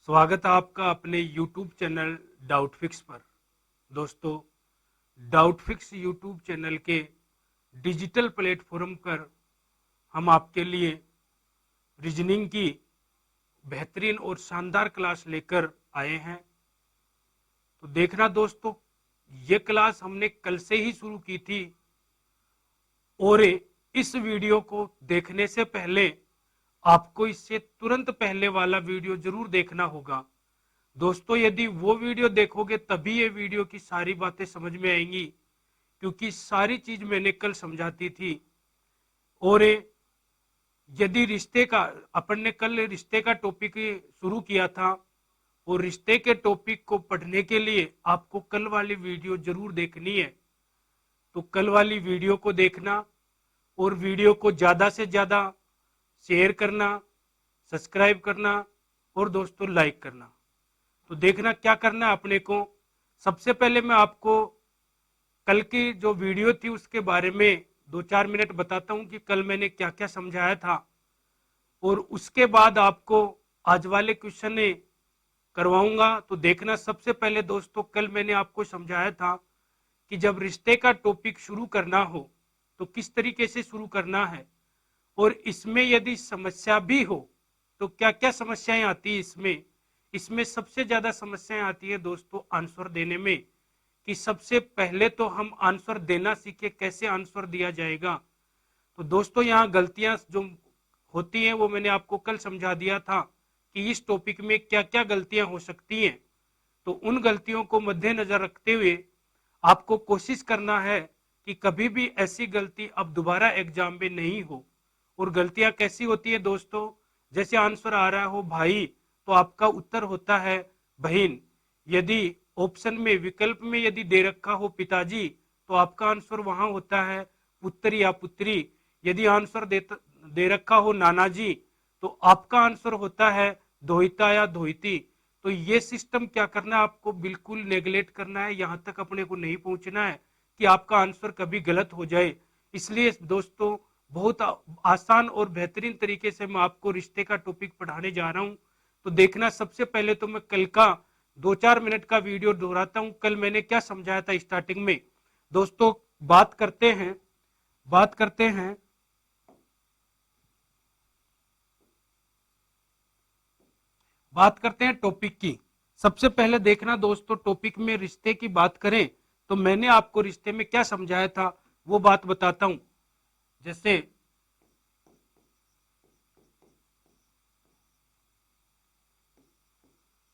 स्वागत है आपका अपने YouTube चैनल डाउट फिक्स पर। दोस्तों, डाउट फिक्स YouTube चैनल के डिजिटल प्लेटफॉर्म पर हम आपके लिए रीजनिंग की बेहतरीन और शानदार क्लास लेकर आए हैं। तो देखना दोस्तों, ये क्लास हमने कल से ही शुरू की थी और इस वीडियो को देखने से पहले आपको इससे तुरंत पहले वाला वीडियो जरूर देखना होगा। दोस्तों, यदि वो वीडियो देखोगे तभी ये वीडियो की सारी बातें समझ में आएंगी, क्योंकि सारी चीज मैंने कल समझाती थी। और यदि रिश्ते का अपन ने कल रिश्ते का टॉपिक शुरू किया था और रिश्ते के टॉपिक को पढ़ने के लिए आपको कल वाली वीडियो जरूर देखनी है। तो कल वाली वीडियो को देखना और वीडियो को ज्यादा से ज्यादा शेयर करना, सब्सक्राइब करना और दोस्तों लाइक करना। तो देखना क्या करना है अपने को। सबसे पहले मैं आपको कल की जो वीडियो थी उसके बारे में 2-4 मिनट बताता हूं कि कल मैंने क्या क्या समझाया था, और उसके बाद आपको आज वाले क्वेश्चन करवाऊंगा। तो देखना, सबसे पहले दोस्तों कल मैंने आपको समझाया था कि जब रिश्ते का टॉपिक शुरू करना हो तो किस तरीके से शुरू करना है, और इसमें यदि समस्या भी हो तो क्या क्या समस्याएं आती है। इसमें सबसे ज्यादा समस्याएं आती है दोस्तों आंसर देने में, कि सबसे पहले तो हम आंसर देना सीखे, कैसे आंसर दिया जाएगा। तो दोस्तों, यहाँ गलतियां जो होती हैं वो मैंने आपको कल समझा दिया था कि इस टॉपिक में क्या क्या गलतियां हो सकती हैं। तो उन गलतियों को मद्देनजर रखते हुए आपको कोशिश करना है कि कभी भी ऐसी गलती अब दोबारा एग्जाम में नहीं हो। और गलतियां कैसी होती है दोस्तों, जैसे आंसर आ रहा हो भाई तो आपका उत्तर होता है बहन। यदि ऑप्शन में विकल्प में यदि दे रखा हो पिताजी तो आपका आंसर वहां होता है पुत्र या पुत्री। यदि आंसर दे रखा हो नाना जी तो आपका आंसर होता है धोइता या धोइती। तो ये सिस्टम क्या करना है, आपको बिल्कुल नेगलेक्ट करना है, यहां तक अपने को नहीं पहुंचना है कि आपका आंसर कभी गलत हो जाए। इसलिए दोस्तों, बहुत आसान और बेहतरीन तरीके से मैं आपको रिश्ते का टॉपिक पढ़ाने जा रहा हूं। तो देखना, सबसे पहले तो मैं कल का 2-4 मिनट का वीडियो दोहराता हूं। कल मैंने क्या समझाया था स्टार्टिंग में। दोस्तों, बात करते हैं टॉपिक की। सबसे पहले देखना दोस्तों, टॉपिक में रिश्ते की बात करें तो मैंने आपको रिश्ते में क्या समझाया था वो बात बताता हूं। जैसे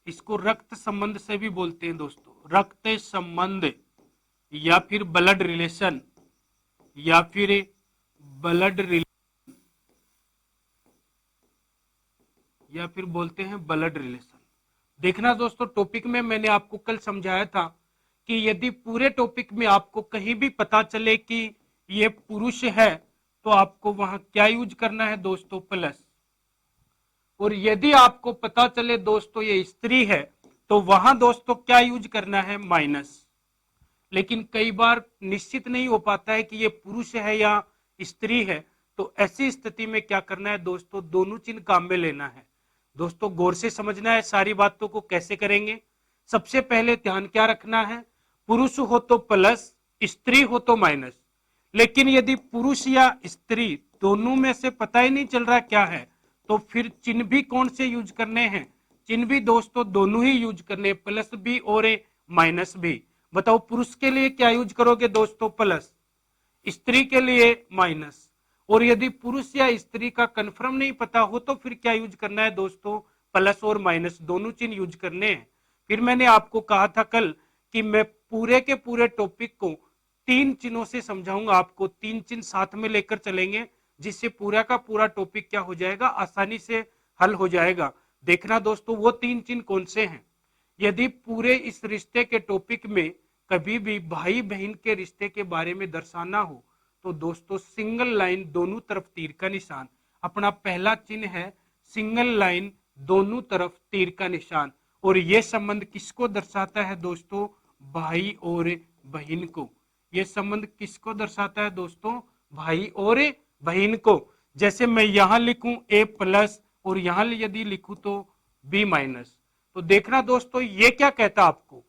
इसको रक्त संबंध से भी बोलते हैं दोस्तों, रक्त संबंध या फिर ब्लड रिलेशन, या फिर ब्लड या फिर बोलते हैं ब्लड रिलेशन। देखना दोस्तों, टॉपिक में मैंने आपको कल समझाया था कि यदि पूरे टॉपिक में आपको कहीं भी पता चले कि ये पुरुष है तो आपको वहां क्या यूज करना है दोस्तों, प्लस। और यदि आपको पता चले दोस्तों ये स्त्री है तो वहां दोस्तों क्या यूज करना है, माइनस। लेकिन कई बार निश्चित नहीं हो पाता है कि ये पुरुष है या स्त्री है, तो ऐसी स्थिति में क्या करना है दोस्तों, दोनों चिन्ह काम में लेना है। दोस्तों, गौर से समझना है सारी बातों को कैसे करेंगे। सबसे पहले ध्यान क्या रखना है, पुरुष हो तो प्लस, स्त्री हो तो माइनस। लेकिन यदि पुरुष या स्त्री दोनों में से पता ही नहीं चल रहा क्या है, तो फिर चिन्ह भी कौन से यूज करने हैं, चिन्ह भी दोस्तों दोनों ही यूज करने, प्लस भी और माइनस भी। बताओ, पुरुष के लिए क्या यूज करोगे दोस्तों, प्लस, स्त्री के लिए माइनस। और यदि पुरुष या स्त्री का कंफर्म नहीं पता हो तो फिर क्या यूज करना है दोस्तों, प्लस और माइनस दोनों चिन्ह यूज करने हैं। फिर मैंने आपको कहा था कल कि मैं पूरे के पूरे टॉपिक को 3 चिन्हों से समझाऊंगा, आपको 3 चिन्ह साथ में लेकर चलेंगे, जिससे पूरा का पूरा टॉपिक क्या हो जाएगा, आसानी से हल हो जाएगा। देखना दोस्तों, वो 3 चिन्ह कौन से हैं। यदि पूरे इस रिश्ते के टॉपिक में कभी भी भाई बहन के रिश्ते के बारे में दर्शाना हो तो दोस्तों सिंगल लाइन दोनों तरफ तीर का निशान, अपना पहला चिन्ह है सिंगल लाइन दोनों तरफ तीर का निशान। और यह संबंध किसको दर्शाता है दोस्तों, भाई और बहन को। यह संबंध किसको दर्शाता है दोस्तों, भाई और बहन को। जैसे मैं यहां लिखूं a प्लस और यहां यदि लिखूं तो b माइनस, तो देखना दोस्तों ये क्या कहता आपको,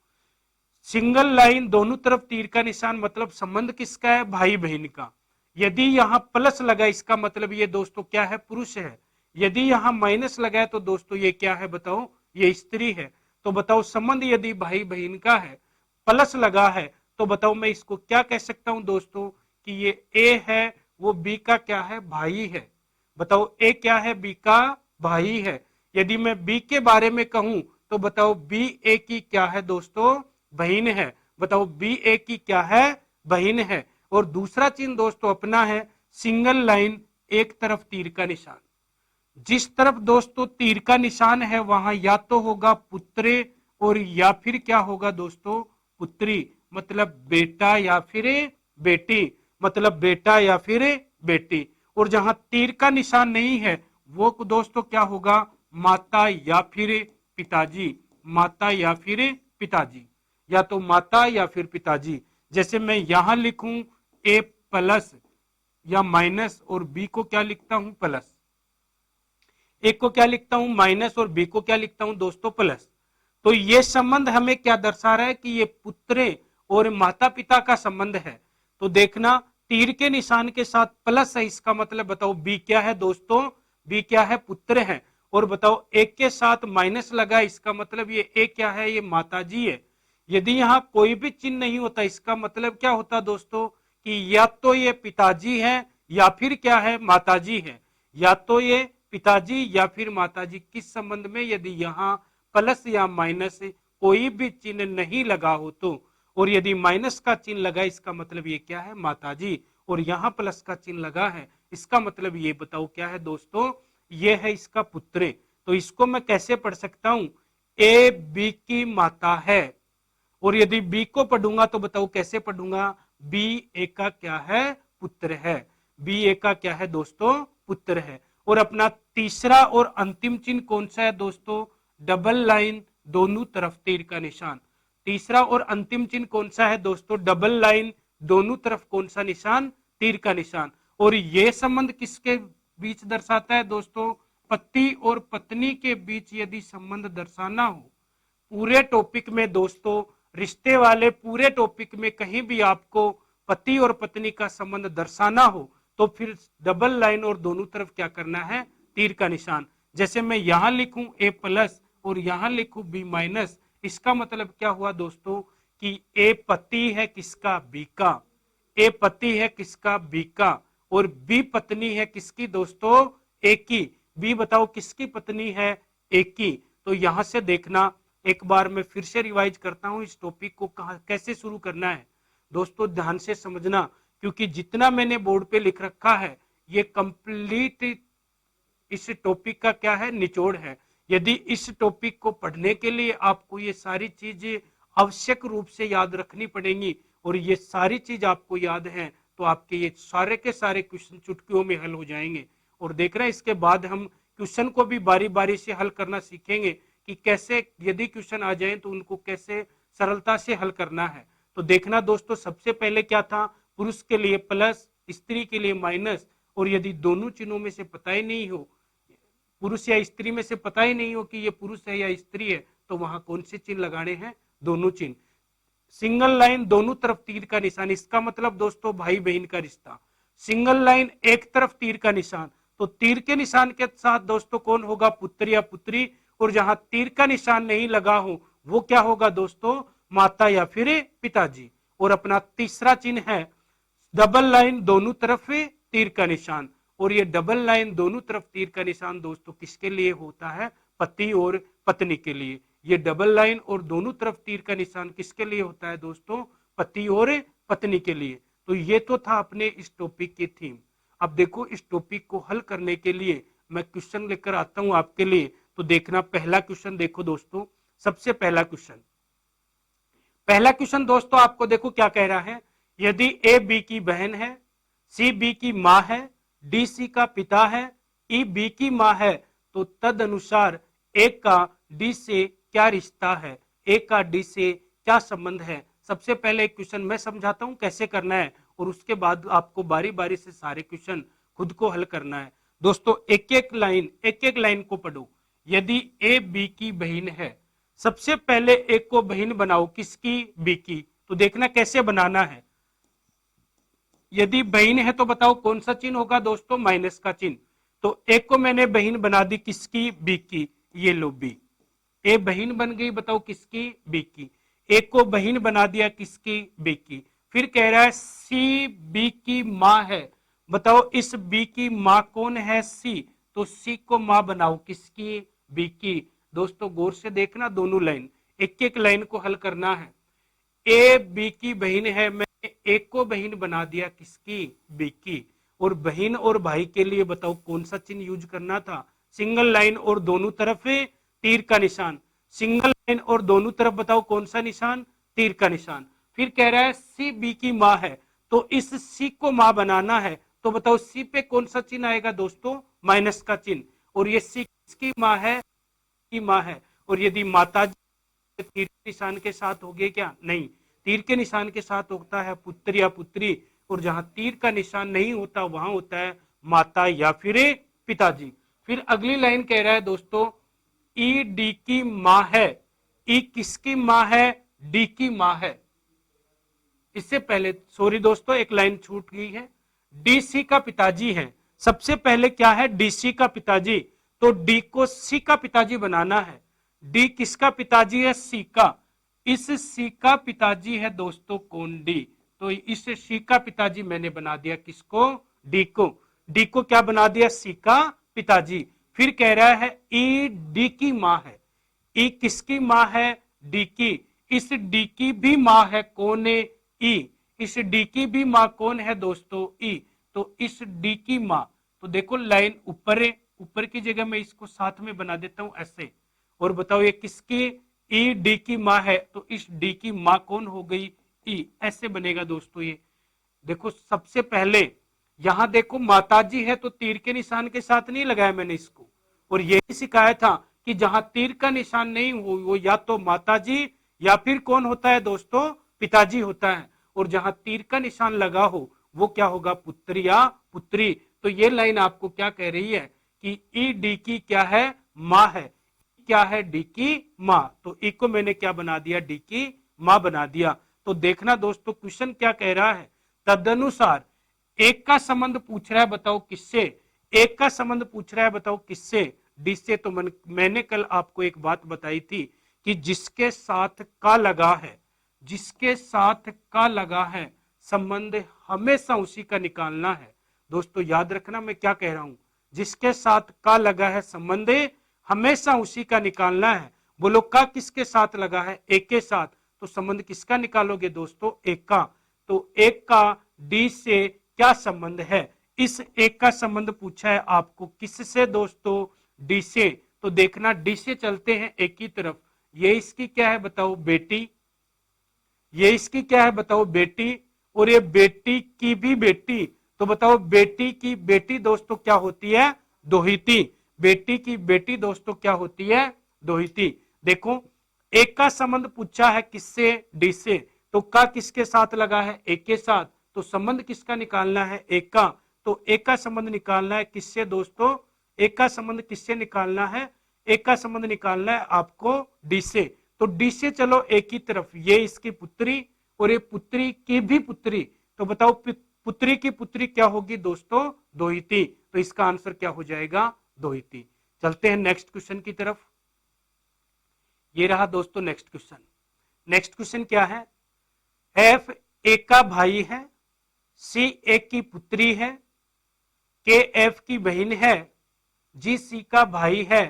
सिंगल लाइन दोनों तरफ तीर का निशान मतलब संबंध किसका है, भाई बहन का। यदि यहां प्लस लगा इसका मतलब ये दोस्तों क्या है, पुरुष है। यदि यहां माइनस लगा है तो दोस्तों ये क्या है बताओ, ये स्त्री है। तो बताओ संबंध यदि भाई बहन का है, प्लस लगा है, तो बताओ मैं इसको क्या कह सकता हूं दोस्तों कि ये ए है, वो बी का क्या है, भाई है। बताओ ए क्या है, बी का भाई है। यदि मैं बी के बारे में कहूं तो बताओ बी ए की क्या है दोस्तों, बहन है। बताओ बी ए की क्या है, बहन है। और दूसरा चिन्ह दोस्तों अपना है सिंगल लाइन, एक तरफ तीर का निशान। जिस तरफ दोस्तों तीर का निशान है वहां या तो होगा पुत्रे और या फिर क्या होगा दोस्तों, पुत्री। मतलब बेटा या फिर बेटी, मतलब बेटा या फिर बेटी। और जहां तीर का निशान नहीं है वो दोस्तों क्या होगा, माता या फिर पिताजी, माता या फिर पिताजी, या तो माता या फिर पिताजी। जैसे मैं यहां लिखूं ए प्लस या माइनस और बी को क्या लिखता हूं, प्लस। एक को क्या लिखता हूं माइनस और बी को क्या लिखता हूं दोस्तों, प्लस। तो ये संबंध हमें क्या दर्शा रहा है कि ये पुत्र और माता पिता का संबंध है। तो देखना तीर के निशान के साथ प्लस है, इसका मतलब बताओ बी क्या है दोस्तों, बी क्या है, पुत्र है। और बताओ एक के साथ माइनस लगा, इसका मतलब ये ए क्या है, ये माताजी है। यदि यहां कोई भी चिन्ह नहीं होता इसका मतलब क्या होता दोस्तों कि या तो ये पिताजी है या फिर क्या है, माताजी है। या तो ये पिताजी या फिर माताजी, किस संबंध में, यदि यहां प्लस या माइनस कोई भी चिन्ह नहीं लगा हो तो। और यदि माइनस का चिन्ह लगा इसका मतलब ये क्या है, माताजी। और यहां प्लस का चिन्ह लगा है इसका मतलब ये बताओ क्या है दोस्तों, ये है इसका पुत्र। तो इसको मैं कैसे पढ़ सकता हूं, ए बी की माता है। और यदि बी को पढ़ूंगा तो बताओ कैसे पढ़ूंगा, बी ए का क्या है, पुत्र है। बी ए का क्या है दोस्तों, पुत्र है। और अपना तीसरा और अंतिम चिन्ह कौन सा है दोस्तों, डबल लाइन दोनों तरफ तीर का निशान। तीसरा और अंतिम चिन्ह कौन सा है दोस्तों, डबल लाइन दोनों तरफ कौन सा निशान, तीर का निशान। और यह संबंध किसके बीच दर्शाता है दोस्तों, पति और पत्नी के बीच यदि संबंध दर्शाना हो पूरे टॉपिक में दोस्तों, रिश्ते वाले पूरे टॉपिक में कहीं भी आपको पति और पत्नी का संबंध दर्शाना हो तो फिर डबल लाइन और दोनों तरफ क्या करना है, तीर का निशान। जैसे मैं यहां लिखूं ए प्लस और यहां लिखूं बी माइनस, इसका मतलब क्या हुआ दोस्तों कि ए पति है किसका, बी का। ए पति है किसका, बी का। और बी पत्नी है किसकी दोस्तों, ए की। बी बताओ किसकी पत्नी है, ए की। तो यहां से देखना, एक बार मैं फिर से रिवाइज करता हूं इस टॉपिक को कैसे शुरू करना है दोस्तों, ध्यान से समझना, क्योंकि जितना मैंने बोर्ड पे लिख रखा है ये कंप्लीट इस टॉपिक का क्या है, निचोड़ है। यदि इस टॉपिक को पढ़ने के लिए आपको ये सारी चीजें आवश्यक रूप से याद रखनी पड़ेंगी और ये सारी चीज आपको याद है तो आपके ये सारे के सारे क्वेश्चन चुटकियों में हल हो जाएंगे। और देख रहे हैं इसके बाद हम क्वेश्चन को भी बारी बारी से हल करना सीखेंगे कि कैसे यदि क्वेश्चन आ जाए तो उनको कैसे सरलता से हल करना है। तो देखना दोस्तों, सबसे पहले क्या था, पुरुष के लिए प्लस, स्त्री के लिए माइनस। और यदि दोनों चिन्हों में से पता ही नहीं हो, पुरुष या स्त्री में से पता ही नहीं हो कि ये पुरुष है या स्त्री है, तो वहां कौन से चिन्ह लगाने हैं, दोनों चिन्ह। सिंगल लाइन दोनों तरफ तीर का निशान, इसका मतलब दोस्तों भाई बहन का रिश्ता। सिंगल लाइन एक तरफ तीर का निशान, तो तीर के निशान के साथ दोस्तों कौन होगा, पुत्र या पुत्री। और जहां तीर का निशान नहीं लगा हो वो क्या होगा दोस्तों, माता या फिर पिताजी। और अपना तीसरा चिन्ह है डबल लाइन दोनों तरफ तीर का निशान। और ये डबल लाइन दोनों तरफ तीर का निशान दोस्तों किसके लिए होता है, पति और पत्नी के लिए। ये डबल लाइन और दोनों तरफ तीर का निशान किसके लिए होता है दोस्तों, पति और पत्नी के लिए। तो ये तो था अपने इस टॉपिक की थीम। अब देखो इस टॉपिक को हल करने के लिए मैं क्वेश्चन लेकर आता हूं आपके लिए। तो देखना पहला क्वेश्चन देखो दोस्तों, सबसे पहला क्वेश्चन दोस्तों आपको देखो क्या कह रहा है, यदि ए बी की बहन है, सी बी की मां है, डी सी का पिता है, ई बी की मां है, तो तद अनुसार ए का डी से क्या रिश्ता है, ए का डी से क्या संबंध है। सबसे पहले एक क्वेश्चन मैं समझाता हूं कैसे करना है और उसके बाद आपको बारी बारी से सारे क्वेश्चन खुद को हल करना है। दोस्तों एक एक लाइन को पढ़ो। यदि ए बी की बहन है सबसे पहले एक को बहन बनाओ, किसकी? बी की। तो देखना कैसे बनाना है। यदि बहन है तो बताओ कौन सा चिन्ह होगा दोस्तों? माइनस का चिन्ह। तो एक को मैंने बहन बना दी, किसकी? बी की। ये लो बी, ए बहन बन गई, बताओ किसकी? बी की। एक को बहन बना दिया, किसकी? बी की। फिर कह रहा है सी बी की माँ है, बताओ इस बी की माँ कौन है? सी। तो सी को माँ बनाओ, किसकी? बी की। दोस्तों गौर से देखना, दोनों लाइन, एक एक लाइन को हल करना है। ए बी की बहन है, मैंने एक को बहन बना दिया, किसकी? बी की। और बहन और भाई के लिए बताओ कौन सा चिन्ह यूज करना था? सिंगल लाइन और दोनों तरफ तीर का निशान। सिंगल लाइन और दोनों तरफ बताओ कौन सा निशान? तीर का निशान। फिर कह रहा है सी बी की माँ है, तो इस सी को माँ बनाना है, तो बताओ सी पे कौन सा चिन्ह आएगा दोस्तों? माइनस का चिन्ह। और ये सी किसकी माँ है? की माँ है। और यदि माता तीर के निशान के साथ होगे क्या? नहीं, तीर के निशान के साथ होता है पुत्र या पुत्री, और जहां तीर का निशान नहीं होता वहां होता है माता या फिर पिताजी। फिर अगली लाइन कह रहा है दोस्तों ई डी की माँ है। ई किसकी माँ है? डी की माँ है। इससे पहले सॉरी दोस्तों, एक लाइन छूट गई है। डीसी का पिताजी है, सबसे पहले क्या है? डीसी का पिताजी। तो डी को सी का पिताजी बनाना है। डी किसका पिताजी है? सी का। इस सी का पिताजी है दोस्तों कौन? डी। तो इस सी का पिताजी मैंने बना दिया, किसको? डी को। डी को क्या बना दिया? सी का पिताजी। फिर कह रहा है ई डी की माँ है। ई किसकी माँ है? डी की। इस डी की भी माँ है, कौन है? ई। इस डी की भी माँ कौन है दोस्तों? ई। तो इस डी की माँ, तो देखो लाइन ऊपर है, ऊपर की जगह मैं इसको साथ में बना देता हूं ऐसे। और बताओ ये किसकी? ई डी की माँ है, तो इस डी की माँ कौन हो गई? ई। ऐसे बनेगा दोस्तों ये। देखो सबसे पहले यहां देखो माताजी है, तो तीर के निशान के साथ नहीं लगाया मैंने इसको, और यही सिखाया था कि जहां तीर का निशान नहीं हो वो या तो माताजी या फिर कौन होता है दोस्तों? पिताजी होता है। और जहां तीर का निशान लगा हो वो क्या होगा? पुत्र या पुत्री। तो ये लाइन आपको क्या कह रही है कि ई डी की क्या है? माँ है। क्या है? डी की माँ। तो ई को मैंने क्या बना दिया? डी की माँ बना दिया। तो देखना दोस्तों क्वेश्चन क्या कह रहा है। तदनुसार एक का संबंध पूछ रहा है, बताओ किससे? एक का संबंध पूछ रहा है, बताओ किससे? डी से। तो मैंने कल आपको एक बात बताई थी कि जिसके साथ का लगा है, जिसके साथ का लगा है संबंध हमेशा उसी का निकालना है। दोस्तों याद रखना मैं क्या कह रहा हूं, जिसके साथ का लगा है संबंध हमेशा उसी का निकालना है। बोलो का किसके साथ लगा है? एक के साथ। तो संबंध किसका निकालोगे दोस्तों? एक का। तो एक का डी से क्या संबंध है? इस एक का संबंध पूछा है आपको किससे दोस्तों? डी से। तो देखना डी से चलते हैं एक की तरफ। ये इसकी क्या है बताओ? बेटी। ये इसकी क्या है बताओ? बेटी। और ये बेटी की भी बेटी। तो बताओ बेटी की बेटी दोस्तों क्या होती है? दोहिती। बेटी की बेटी दोस्तों क्या होती है? दोहिती। देखो एक का संबंध पूछा है किससे? डी से। तो का किसके साथ लगा है? एक के साथ। तो संबंध किसका निकालना है? एक का। तो एक का संबंध निकालना है किससे दोस्तों? एक का संबंध किससे निकालना है? एक का संबंध निकालना है आपको डी से। तो डी से चलो एक ही तरफ, ये इसकी पुत्री और ये पुत्री की भी पुत्री। तो बताओ पुत्री की पुत्री क्या होगी दोस्तों? दोहिती। तो इसका आंसर क्या हो जाएगा? दोहिती। चलते हैं नेक्स्ट क्वेश्चन की तरफ। ये रहा दोस्तों नेक्स्ट क्वेश्चन। नेक्स्ट क्वेश्चन क्या है? एफ एक का भाई है, सी एक की पुत्री है, के एफ की बहन है, जी सी का भाई है,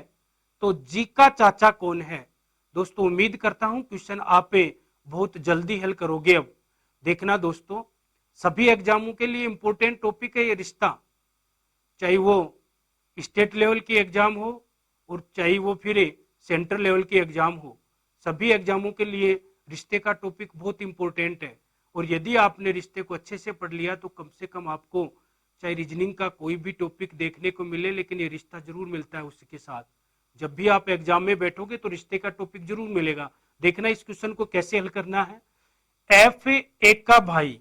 तो जी का चाचा कौन है? दोस्तों उम्मीद करता हूं क्वेश्चन आप बहुत जल्दी हल करोगे। अब देखना दोस्तों, सभी एग्जामों के लिए इंपॉर्टेंट टॉपिक है ये रिश्ता, चाहे वो स्टेट लेवल की एग्जाम हो और चाहे वो फिर सेंट्रल लेवल की एग्जाम हो। सभी एग्जामों के लिए रिश्ते का टॉपिक बहुत इंपॉर्टेंट है। और यदि आपने रिश्ते को अच्छे से पढ़ लिया तो कम से कम आपको चाहे रीजनिंग का कोई भी टॉपिक देखने को मिले, लेकिन ये रिश्ता जरूर मिलता है उसके साथ। जब भी आप एग्जाम में बैठोगे तो रिश्ते का टॉपिक जरूर मिलेगा। देखना इस क्वेश्चन को कैसे हल करना है। एफ एक का भाई,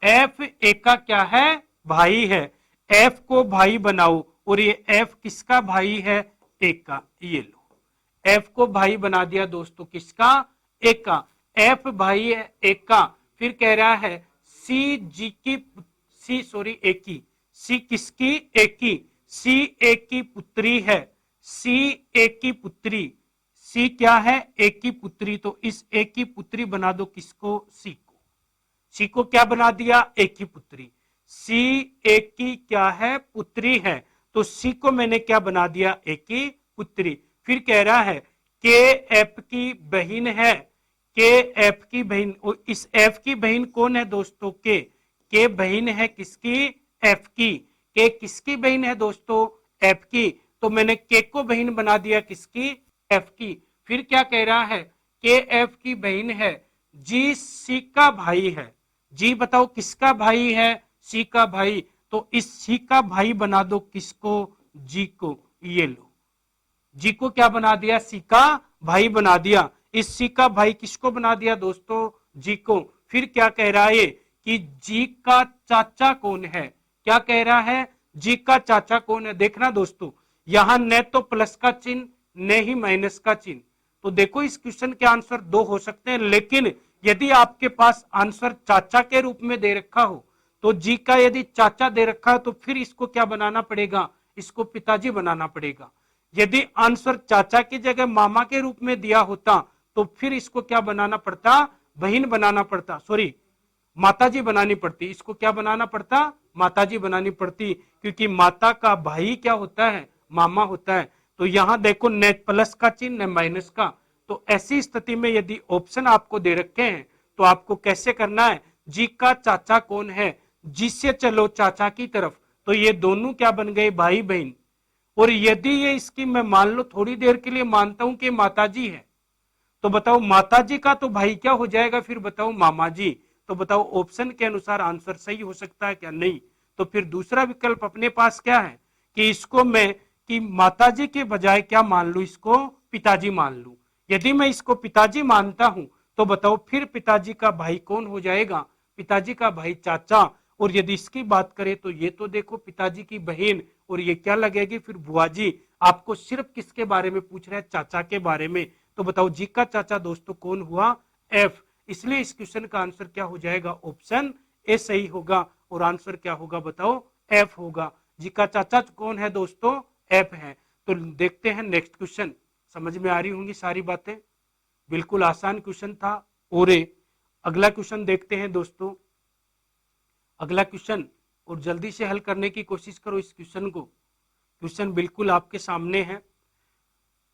एफ एक का क्या है? भाई है। एफ को भाई बनाओ, और ये एफ किसका भाई है? एक का। ये लो एफ को भाई बना दिया दोस्तों किसका, एक का, एफ भाई है एक का। फिर कह रहा है सी जी की, सी सॉरी एक की, सी किसकी, एक की, सी एक की पुत्री है, सी एक की पुत्री, सी क्या है, एक की पुत्री, तो इस एक की पुत्री बना दो किसको, सी को। सी को क्या बना दिया, एक की पुत्री, सी एक की क्या है, पुत्री है, तो सी को मैंने क्या बना दिया, एक की पुत्री। फिर कह रहा है के एफ की बहन है, के एफ की बहन, और इस एफ की बहन कौन है दोस्तों, के बहन है किसकी, एफ की, के किसकी बहन है दोस्तों, एफ की, तो मैंने के को बहन बना दिया किसकी, एफ की। फिर क्या कह रहा है, के एफ की बहन है, जी सी का भाई है, जी बताओ किसका भाई है, सी का भाई, तो इस सी का भाई बना दो किसको, जी को, ये लो, जी को क्या बना दिया, सी का भाई बना दिया। इस सी का भाई किसको बना दिया दोस्तों, जी को। फिर क्या कह रहा है कि जी का चाचा कौन है, क्या कह रहा है, जी का चाचा कौन है। देखना दोस्तों यहां न तो प्लस का चिन्ह न ही माइनस का चिन्ह, तो देखो इस क्वेश्चन के आंसर दो हो सकते हैं, लेकिन यदि आपके पास आंसर चाचा के रूप में दे रखा हो, तो जी का यदि चाचा दे रखा है तो फिर इसको क्या बनाना पड़ेगा, इसको पिताजी बनाना पड़ेगा। यदि आंसर चाचा की जगह मामा के रूप में दिया होता तो फिर इसको क्या बनाना पड़ता, बहन बनाना पड़ता, सॉरी माताजी बनानी पड़ती, इसको क्या बनाना पड़ता, माताजी बनानी पड़ती, क्योंकि माता का भाई क्या होता है, मामा होता है। तो यहां देखो न प्लस का चिन्ह न माइनस का, तो ऐसी स्थिति में यदि ऑप्शन आपको दे रखे हैं तो आपको कैसे करना है, जी का चाचा कौन है, जी से चलो चाचा की तरफ, तो ये दोनों क्या बन गए, भाई बहन। और यदि ये इसकी मैं मान लो थोड़ी देर के लिए मानता हूं कि माताजी है, तो बताओ माताजी का तो भाई क्या हो जाएगा, फिर बताओ मामा जी, तो बताओ ऑप्शन के अनुसार आंसर सही हो सकता है क्या, नहीं। तो फिर दूसरा विकल्प अपने पास क्या है कि इसको मैं कि माताजी के बजाय क्या मान लू, इसको पिताजी मान लू। यदि मैं इसको पिताजी मानता हूं तो बताओ फिर पिताजी का भाई कौन हो जाएगा, पिताजी का भाई चाचा। और यदि इसकी बात करें तो ये तो देखो पिताजी की बहन, और ये क्या लगेगी फिर बुआ जी। आपको सिर्फ किसके बारे में पूछ रहे हैं, चाचा के बारे में, तो बताओ जी का चाचा दोस्तों कौन हुआ, एफ। इसलिए इस क्वेश्चन का आंसर क्या हो जाएगा, ऑप्शन ए सही होगा, और आंसर क्या होगा बताओ, एफ होगा। जी का चाचा कौन है दोस्तों, एफ है। तो देखते हैं नेक्स्ट क्वेश्चन, समझ में आ रही होंगी सारी बातें, बिल्कुल आसान क्वेश्चन था। और अगला क्वेश्चन देखते हैं दोस्तों, अगला क्वेश्चन, और जल्दी से हल करने की कोशिश करो इस क्वेश्चन को, क्वेश्चन बिल्कुल आपके सामने है,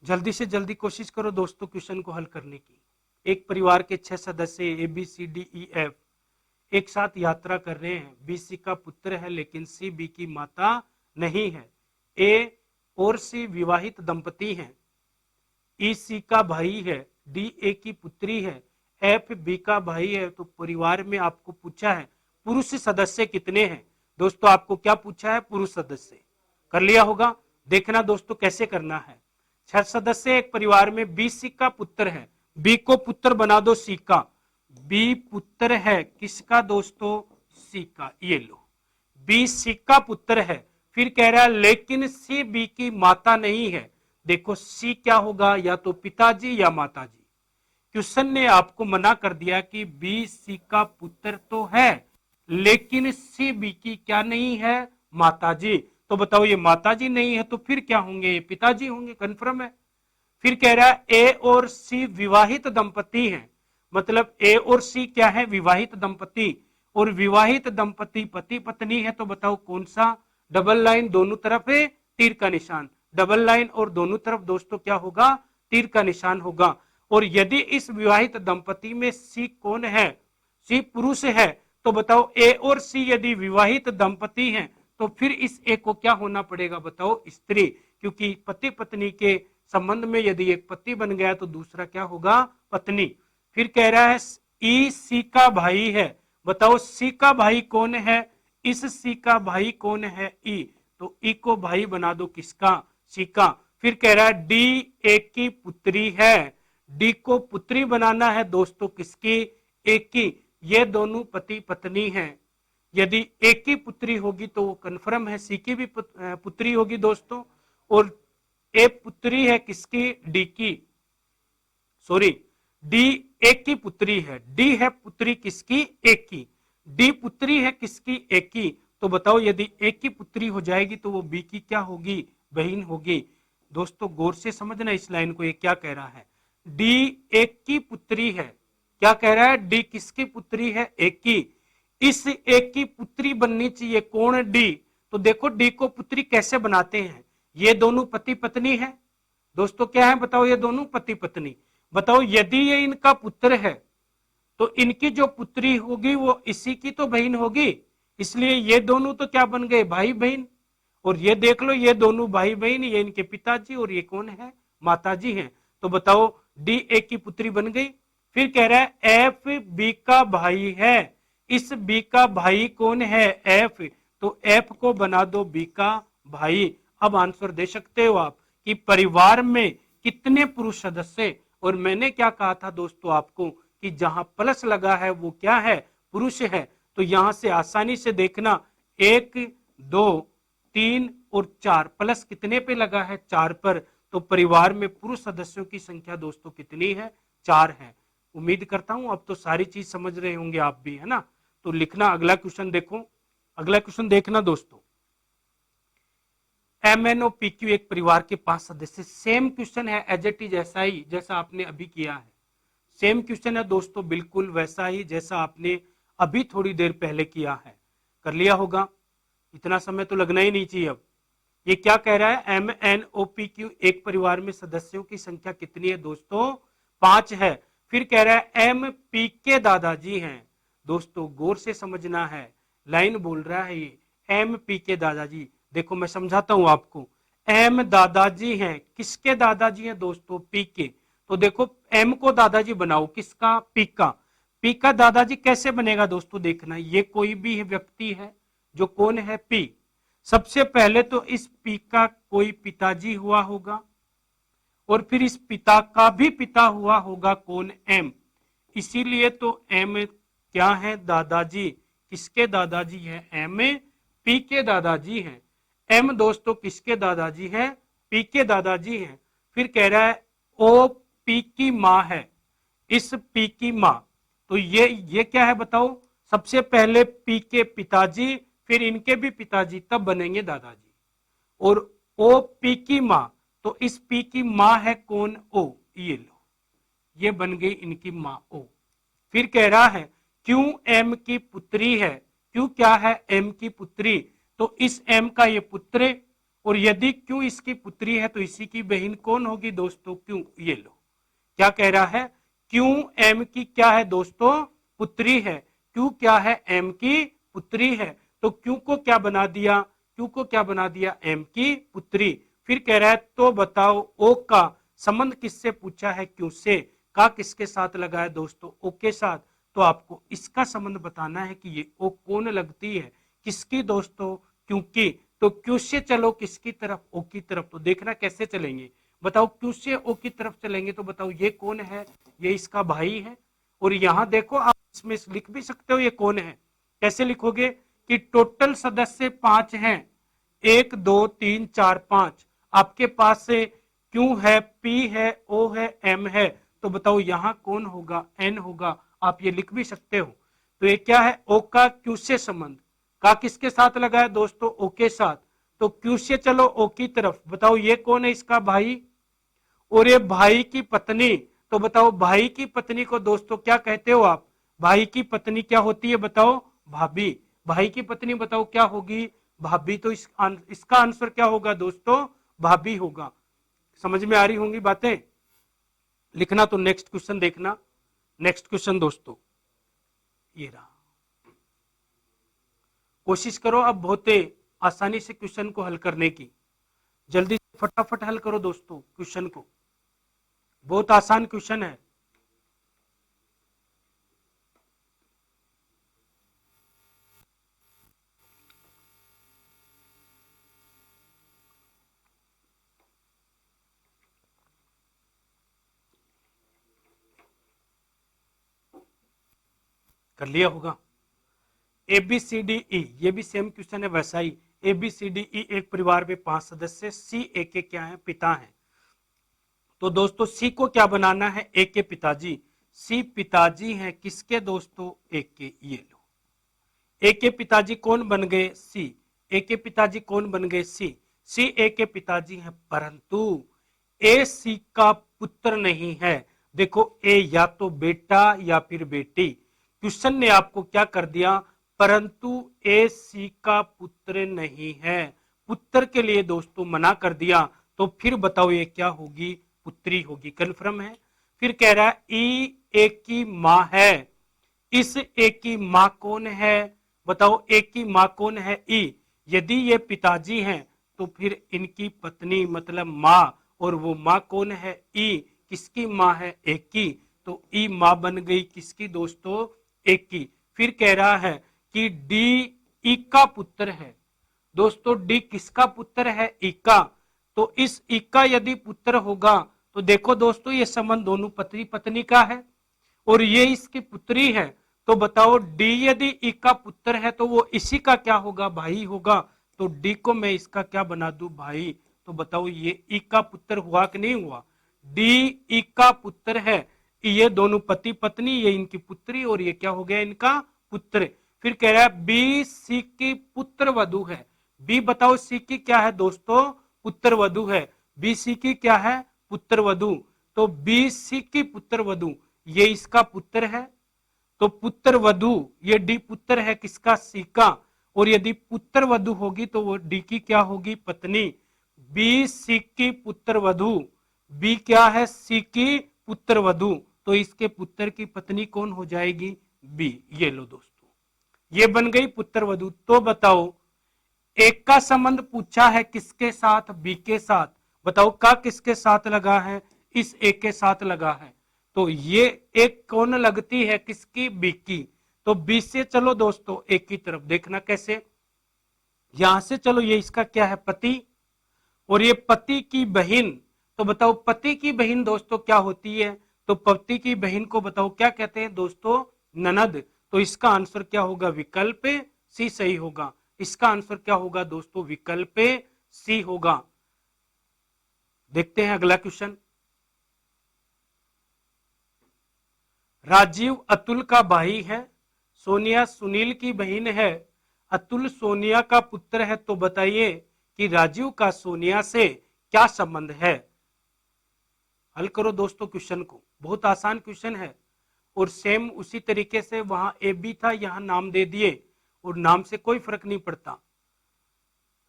जल्दी से जल्दी कोशिश करो दोस्तों क्वेश्चन को हल करने की। एक परिवार के 6 सदस्य A B C D E F एक साथ यात्रा कर रहे हैं, बी सी का पुत्र है लेकिन सी बी की माता नहीं है, ए और सी विवाहित दंपति हैं, ई सी का भाई है, डी ए की पुत्री है, एफ बी का भाई है। तो परिवार में आपको पूछा है पुरुष सदस्य कितने हैं, दोस्तों आपको क्या पूछा है, पुरुष सदस्य। कर लिया होगा, देखना दोस्तों कैसे करना है। 6 सदस्य एक परिवार में, बी सी का पुत्र है, बी को पुत्र बना दो सी का, बी पुत्र है किसका दोस्तों, सी का, ये लो, बी सी का पुत्र है। फिर कह रहा है लेकिन सी बी की माता नहीं है, देखो सी क्या होगा, या तो पिताजी या माताजी। क्वेश्चन ने आपको मना कर दिया कि बी सी का पुत्र तो है लेकिन सी बी की क्या नहीं है, माताजी। तो बताओ ये माताजी नहीं है तो फिर क्या होंगे, ये पिताजी होंगे, कंफर्म है। फिर कह रहा है ए और सी विवाहित दंपति हैं, मतलब ए और सी क्या है, विवाहित दंपति, और विवाहित दंपति पति पत्नी है, तो बताओ कौन सा, डबल लाइन दोनों तरफ है तीर का निशान, डबल लाइन और दोनों तरफ दोस्तों क्या होगा, तीर का निशान होगा। और यदि इस विवाहित दंपति में सी कौन है, सी पुरुष है, तो बताओ ए और सी यदि विवाहित दंपति हैं तो फिर इस ए को क्या होना पड़ेगा बताओ, स्त्री, क्योंकि पति पत्नी के संबंध में यदि एक पति बन गया तो दूसरा क्या होगा, पत्नी। फिर कह रहा है ई सी का भाई है, बताओ सी का भाई कौन है, इस सी का भाई कौन है, ई, तो ई को भाई बना दो किसका, सी का। फिर कह रहा है डी ए की पुत्री है, डी को पुत्री बनाना है दोस्तों किसकी, एक की, ये दोनों पति पत्नी हैं, यदि एक की पुत्री होगी तो वो कन्फर्म है सी की भी पुत्री होगी दोस्तों। और ए पुत्री है किसकी, डी की, सॉरी डी एक की पुत्री है, डी है पुत्री किसकी, एक की, डी पुत्री है किसकी, एक की। तो बताओ यदि एक की पुत्री हो जाएगी तो वो बी की क्या होगी, बहन होगी। दोस्तों गौर से समझना इस लाइन को, ये क्या कह रहा है, डी एक की पुत्री है, क्या कह रहा है, डी किसकी पुत्री है, एक की, इस एक की पुत्री बननी चाहिए कौन, डी। तो देखो डी को पुत्री कैसे बनाते हैं, ये दोनों पति पत्नी है दोस्तों, क्या है बताओ, ये दोनों पति पत्नी। बताओ यदि ये इनका पुत्र है तो इनकी जो पुत्री होगी वो इसी की तो बहन होगी, इसलिए ये दोनों तो क्या बन गए, भाई बहन। और ये देख लो ये दोनों भाई बहन, ये इनके पिताजी और ये कौन है, माताजी हैं। तो बताओ डी ए की पुत्री बन गई। फिर कह रहा है एफ बी का भाई है, इस बी का भाई कौन है, एफ, तो एफ को बना दो बी का भाई। अब आंसर दे सकते हो आप कि परिवार में कितने पुरुष सदस्य, और मैंने क्या कहा था दोस्तों आपको कि जहां प्लस लगा है वो क्या है, पुरुष है। तो यहां से आसानी से देखना, 1 2 3 और 4, प्लस कितने पे लगा है, 4 पर। तो परिवार में पुरुष सदस्यों की संख्या दोस्तों कितनी है, 4 है। उम्मीद करता हूं अब तो सारी चीज समझ रहे होंगे आप भी, है ना। तो लिखना अगला क्वेश्चन देखो, अगला क्वेश्चन देखना दोस्तों, MNOPQ एक परिवार के 5 सदस्य, सेम क्वेश्चन है एज इट इज, ऐसा ही जैसा आपने अभी किया है, सेम क्वेश्चन है दोस्तों, बिल्कुल वैसा ही जैसा आपने अभी थोड़ी देर पहले किया है, कर लिया होगा, इतना समय तो लगना ही नहीं चाहिए। अब ये क्या कह रहा है, MNOPQ एक परिवार में सदस्यों की संख्या कितनी है दोस्तों, 5 है। फिर कह रहा है MP के दादाजी हैं, दोस्तों गौर से समझना है, लाइन बोल रहा है ये, MP के दादाजी। देखो मैं समझाता हूं आपको, एम दादाजी हैं, किसके दादाजी हैं दोस्तों, पी के। तो देखो एम को दादाजी बनाओ किसका, पी का, पी का दादाजी कैसे बनेगा दोस्तों, देखना ये कोई भी व्यक्ति है जो कौन है, पी। सबसे पहले तो इस पी का कोई पिताजी हुआ होगा, और फिर इस पिता का भी पिता हुआ होगा कौन, एम। इसीलिए तो एम क्या है, दादाजी, किसके दादाजी है, एम पी के दादाजी हैं। एम दोस्तों किसके दादाजी हैं, पी के दादाजी हैं। फिर कह रहा है ओ पी की मां है, इस पी की मां, तो ये क्या है बताओ, सबसे पहले पी के पिताजी, फिर इनके भी पिताजी, तब बनेंगे दादाजी। और ओ पी की मां, तो इस पी की मां है कौन, ओ, ये लो, ये बन गई इनकी मां ओ। फिर कह रहा है क्यों एम की पुत्री है, क्यों क्या है, एम की पुत्री, तो इस एम का ये पुत्र, और यदि क्यों इसकी पुत्री है तो इसी की बहन कौन होगी दोस्तों, क्यों, ये लो। क्या कह रहा है, क्यों एम की क्या है दोस्तों, पुत्री है, क्यों क्या है, एम की पुत्री है। तो क्यों को क्या बना दिया, क्यों को क्या बना दिया, एम की पुत्री। फिर कह रहा है तो बताओ ओ का संबंध किससे पूछा है, क्यों से, का किसके साथ लगा है दोस्तों, ओ के साथ। तो आपको इसका संबंध बताना है कि ये ओ कौन लगती है, किसकी दोस्तों, क्योंकि। तो क्यों से चलो किसकी तरफ, ओ की तरफ। तो देखना कैसे चलेंगे, बताओ क्यों से ओ की तरफ चलेंगे, तो बताओ ये कौन है, ये इसका भाई है। और यहां देखो आप इसमें लिख भी सकते हो ये कौन है, कैसे लिखोगे कि टोटल सदस्य 5 हैं, 1 2 3 4 5, आपके पास से क्यों है, पी है, ओ है, एम है। तो बताओ यहां कौन होगा, एन होगा, आप ये लिख भी सकते हो। तो ये क्या है, ओ का क्यू से संबंध, का किसके साथ लगा है दोस्तों, ओ के साथ। तो क्यू से चलो ओ की तरफ, बताओ ये कौन है, इसका भाई, और ये भाई की पत्नी। तो बताओ भाई की पत्नी को दोस्तों क्या कहते हो आप, भाई की पत्नी क्या होती है बताओ, भाभी। भाई की पत्नी बताओ क्या होगी, भाभी। तो इसका आंसर क्या होगा दोस्तों, भाभी होगा। समझ में आ रही होंगी बातें, लिखना। तो नेक्स्ट क्वेश्चन देखना, नेक्स्ट क्वेश्चन दोस्तों ये रहा, कोशिश करो अब बहुत आसानी से क्वेश्चन को हल करने की, जल्दी फटाफट हल करो दोस्तों क्वेश्चन को, बहुत आसान क्वेश्चन है। कर लिया होगा, ए बी सी डी ई, ये भी सेम क्वेश्चन है वैसा ही, ABCDE एक परिवार में 5 सदस्य, C ए के क्या है, पिता हैं। तो दोस्तों सी को क्या बनाना है, ए के पिताजी। सी पिताजी हैं किसके दोस्तों, ए के। ये लो, ए के पिताजी कौन बन गए, सी। ए के पिताजी कौन बन गए, सी। सी ए के पिताजी हैं, परंतु ए सी का पुत्र नहीं है। देखो ए या तो बेटा या फिर बेटी। क्वेश्चन ने आपको क्या कर दिया, परंतु ए सी का पुत्र नहीं है, पुत्र के लिए दोस्तों मना कर दिया। तो फिर बताओ ये क्या होगी, पुत्री होगी। कन्फर्म है। फिर कह रहा है ई ए की मां है। इस ए की मां कौन है, बताओ ए की मां कौन है, ई। यदि ये पिताजी हैं तो फिर इनकी पत्नी मतलब मां, और वो मां कौन है, ई। किसकी मां है, ए की। तो ई मां बन गई किसकी दोस्तों, ए की। फिर कह रहा है कि डी ई का पुत्र है। दोस्तों डी किसका पुत्र है, ई का। तो इस ई का यदि पुत्र होगा तो देखो दोस्तों ये संबंध दोनों पति पत्नी का है और ये इसकी पुत्री है। तो बताओ डी यदि ई का पुत्र है तो वो इसी का क्या होगा, भाई होगा। तो डी को मैं इसका क्या बना दूं, भाई। तो बताओ ये ई का पुत्र हुआ कि नहीं हुआ, डी ई का पुत्र है। ये दोनों पति पत्नी, ये इनकी पुत्री और ये क्या हो गया, इनका पुत्र। फिर कह रहा है बी सी की पुत्र वधु है। बी बताओ सी की क्या है दोस्तों, पुत्र वधु है। बी सी की क्या है, पुत्र वधु। तो बी सी की पुत्र वधु, ये इसका पुत्र है। तो पुत्र वधु, ये डी पुत्र है किसका, सी का। और यदि पुत्र वधु होगी तो वो डी की क्या होगी, पत्नी। बी सी की पुत्र वधु, बी क्या है, सी की पुत्र वधु। तो इसके पुत्र की पत्नी कौन हो जाएगी, बी। ये लो दोस्तों, ये बन गई पुत्र वधु। तो बताओ एक का संबंध पूछा है किसके साथ, बी के साथ। बताओ का किसके साथ लगा है, इस एक के साथ लगा है। तो ये एक कौन लगती है, किसकी, बी की। तो बी से चलो दोस्तों एक की तरफ, देखना कैसे। यहां से चलो, ये इसका क्या है, पति, और ये पति की बहन। तो बताओ पति की बहन दोस्तों क्या होती है, तो पति की बहन को बताओ क्या कहते हैं दोस्तों, ननद। तो इसका आंसर क्या होगा, विकल्प सी सही होगा। इसका आंसर क्या होगा दोस्तों, विकल्प सी होगा। देखते हैं अगला क्वेश्चन। राजीव अतुल का भाई है, सोनिया सुनील की बहन है, अतुल सोनिया का पुत्र है। तो बताइए कि राजीव का सोनिया से क्या संबंध है। हल करो दोस्तों क्वेश्चन को, बहुत आसान क्वेश्चन है। और सेम उसी तरीके से वहां ए बी था, यहां नाम दे दिए और नाम से कोई फर्क नहीं पड़ता।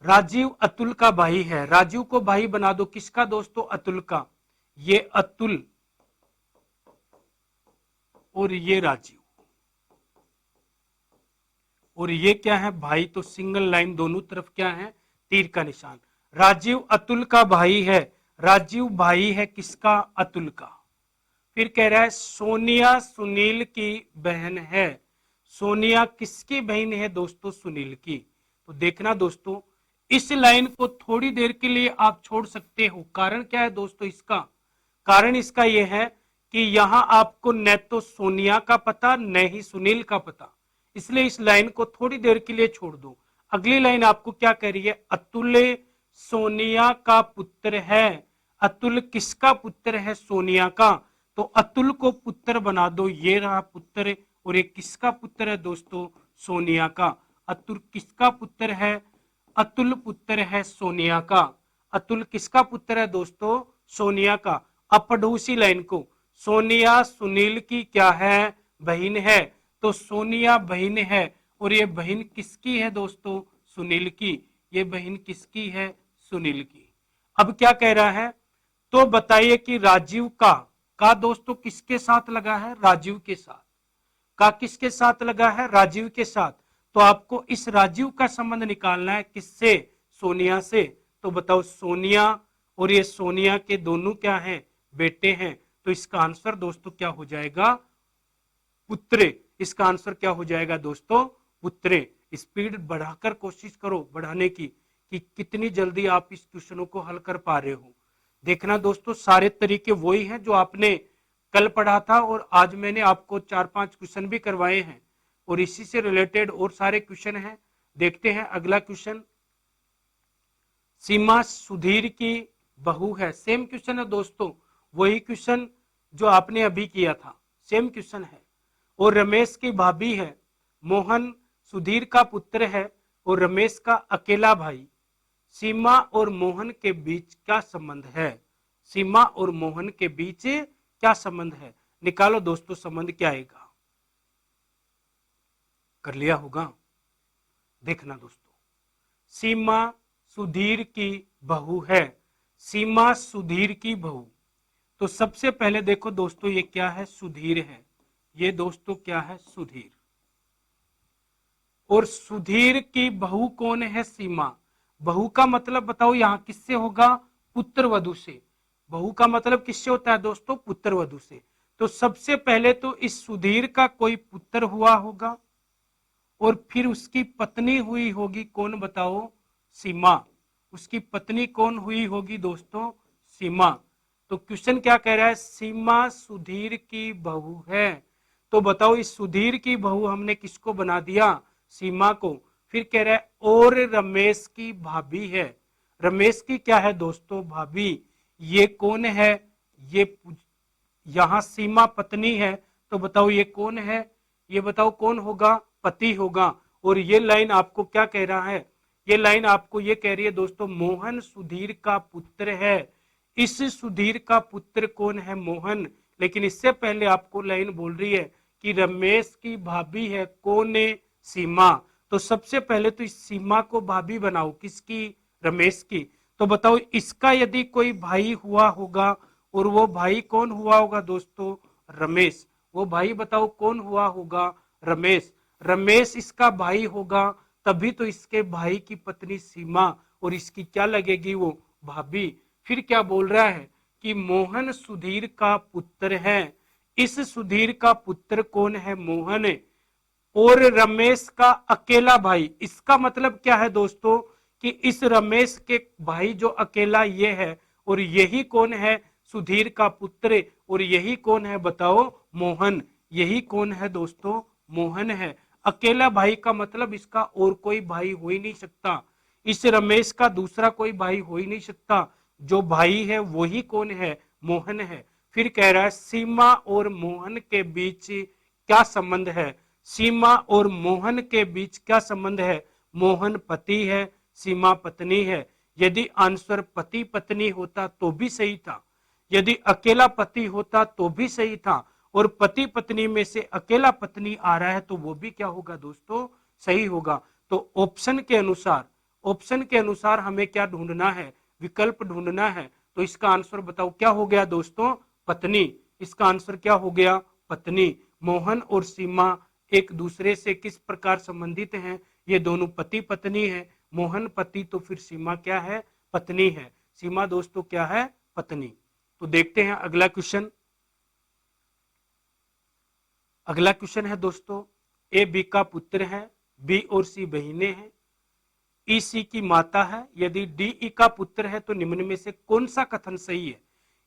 राजीव अतुल का भाई है, राजीव को भाई बना दो किसका दोस्तों, अतुल का। ये अतुल और ये राजीव, और ये क्या है, भाई। तो सिंगल लाइन, दोनों तरफ क्या है, तीर का निशान। राजीव अतुल का भाई है, राजीव भाई है किसका, अतुल का। फिर कह रहा है सोनिया सुनील की बहन है, सोनिया किसकी बहन है दोस्तों, सुनील की। तो देखना दोस्तों इस लाइन को थोड़ी देर के लिए आप छोड़ सकते हो। कारण क्या है दोस्तों इसका, कारण इसका यह है कि यहां आपको न तो सोनिया का पता न ही सुनील का पता, इसलिए इस लाइन को थोड़ी देर के लिए छोड़ दो। अगली लाइन आपको क्या कह रही है, अतुल सोनिया का पुत्र है। अतुल किसका पुत्र है, सोनिया का। तो अतुल को पुत्र बना दो, ये रहा पुत्र, और ये किसका पुत्र है दोस्तों, सोनिया का। अतुल किसका पुत्र है, अतुल पुत्र है सोनिया का। अतुल किसका पुत्र है दोस्तों, सोनिया का। अब पढ़ो उसी लाइन को, सोनिया सुनील की क्या है, बहन है। तो सोनिया बहन है और ये बहन किसकी है दोस्तों, सुनील की। ये बहन किसकी है, सुनील की। अब क्या कह रहा है, तो बताइए कि राजीव का दोस्तों किसके साथ लगा है, राजीव के साथ। का किसके साथ लगा है, राजीव के साथ। तो आपको इस राजीव का संबंध निकालना है किससे, सोनिया से। तो बताओ सोनिया और ये सोनिया के दोनों क्या हैं, बेटे हैं। तो इसका आंसर दोस्तों क्या हो जाएगा, पुत्र। इसका आंसर क्या हो जाएगा दोस्तों, पुत्र। स्पीड बढ़ाकर कोशिश करो बढ़ाने की, कि कितनी जल्दी आप इस क्वेश्चनों को हल कर पा रहे हो। देखना दोस्तों सारे तरीके वही हैं जो आपने कल पढ़ा था, और आज मैंने आपको 4-5 क्वेश्चन भी करवाए हैं और इसी से रिलेटेड और सारे क्वेश्चन हैं। देखते हैं अगला क्वेश्चन। सीमा सुधीर की बहू है। सेम क्वेश्चन है दोस्तों, वही क्वेश्चन जो आपने अभी किया था, सेम क्वेश्चन है। और रमेश की भाभी है। मोहन सुधीर का पुत्र है और रमेश का अकेला भाई। सीमा और मोहन के बीच क्या संबंध है? सीमा और मोहन के बीच क्या संबंध है? निकालो दोस्तों, संबंध क्या आएगा? कर लिया होगा? देखना दोस्तों, सीमा सुधीर की बहू है। सीमा सुधीर की बहू, तो सबसे पहले देखो दोस्तों, ये क्या है? सुधीर है। ये दोस्तों क्या है? सुधीर। और सुधीर की बहू कौन है? सीमा। बहू का मतलब बताओ यहां किससे होगा? पुत्र वधु से। बहू का मतलब किससे होता है दोस्तों? पुत्र वधु से। तो सबसे पहले तो इस सुधीर का कोई पुत्र हुआ होगा और फिर उसकी पत्नी हुई होगी। कौन बताओ? सीमा। उसकी पत्नी कौन हुई होगी दोस्तों? सीमा। तो क्वेश्चन क्या कह रहा है? सीमा सुधीर की बहू है। तो बताओ, इस सुधीर की बहू हमने किसको बना दिया? सीमा को। फिर कह रहा है और रमेश की भाभी है। रमेश की क्या है दोस्तों? भाभी। ये कौन है? ये यहां सीमा पत्नी है, तो बताओ ये कौन है? ये बताओ कौन होगा? पति होगा। और ये लाइन आपको क्या कह रहा है? ये लाइन आपको ये कह रही है दोस्तों, मोहन सुधीर का पुत्र है। इस सुधीर का पुत्र कौन है? मोहन। लेकिन इससे पहले आपको लाइन बोल रही है कि रमेश की भाभी है। कौन है? सीमा। तो सबसे पहले तो इस सीमा को भाभी बनाओ। किसकी? रमेश की। तो बताओ, इसका यदि कोई भाई हुआ होगा, और वो भाई कौन हुआ होगा दोस्तों? रमेश। वो भाई बताओ कौन हुआ होगा? रमेश। रमेश इसका भाई होगा, तभी तो इसके भाई की पत्नी सीमा, और इसकी क्या लगेगी? वो भाभी। फिर क्या बोल रहा है कि मोहन सुधीर का पुत्र है। इस सुधीर का पुत्र कौन है? मोहन। और रमेश का अकेला भाई। इसका मतलब क्या है दोस्तों कि इस रमेश के भाई जो अकेला ये है, और यही कौन है? सुधीर का पुत्र। और यही कौन है बताओ? मोहन। यही कौन है दोस्तों? मोहन है। अकेला भाई का मतलब इसका और कोई भाई हो ही नहीं सकता। इस रमेश का दूसरा कोई भाई हो ही नहीं सकता। जो भाई है वही कौन है? मोहन है। फिर कह रहा है सीमा और मोहन के बीच क्या संबंध है? सीमा और मोहन के बीच क्या संबंध है? मोहन पति है, सीमा पत्नी है। यदि आंसर पति पत्नी होता तो भी सही था, यदि अकेला पति होता तो भी सही था, और पति पत्नी में से अकेला पत्नी आ रहा है तो वो भी क्या होगा दोस्तों? सही होगा। तो ऑप्शन के अनुसार हमें क्या ढूंढना है? विकल्प ढूंढना है। तो इसका आंसर बताओ क्या हो गया दोस्तों? पत्नी। इसका आंसर क्या हो गया? पत्नी। मोहन और सीमा एक दूसरे से किस प्रकार संबंधित हैं? ये दोनों पति पत्नी है। मोहन पति, तो फिर सीमा क्या है? पत्नी है। सीमा दोस्तों क्या है? पत्नी। तो देखते हैं अगला क्वेश्चन। अगला क्वेश्चन है दोस्तों, ए बी का पुत्र है, बी और सी बहनें हैं, ई सी की माता है। यदि डी ई का पुत्र है तो निम्न में से कौन सा कथन सही है?